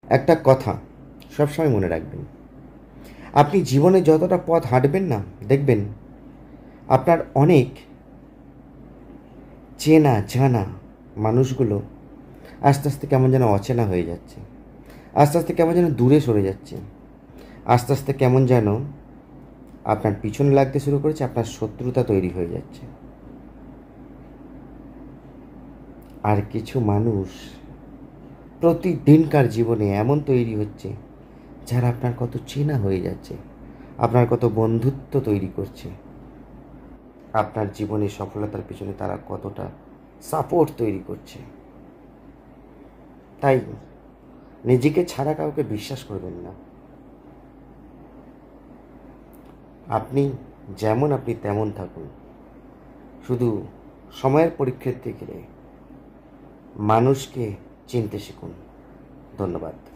একটা কথা সবসময় মনে রাখবেন, আপনি জীবনে যতটা পথ হাঁটবেন না, দেখবেন আপনার অনেক চেনা জানা মানুষগুলো আস্তে আস্তে কেমন যেন অচেনা হয়ে যাচ্ছে, আস্তে আস্তে কেমন যেন দূরে সরে যাচ্ছে, আস্তে আস্তে কেমন যেন আপনার পিছনে লাগতে শুরু করেছে, আপনার শত্রুতা তৈরি হয়ে যাচ্ছে। আর কিছু মানুষ প্রতিদিনকার জীবনে এমন তৈরি হচ্ছে যারা আপনার কত চেনা হয়ে যাচ্ছে, আপনার কত বন্ধুত্ব তৈরি করছে, আপনার জীবনে সফলতার পিছনে তারা কতটা সাপোর্ট তৈরি করছে। তাই নিজেকে ছাড়া কাউকে বিশ্বাস করবেন না। আপনি যেমন আপনি তেমন থাকুন, শুধু সময়ের পরিপ্রেক্ষিতে গেলে মানুষকে চিনতে শিখুন। ধন্যবাদ।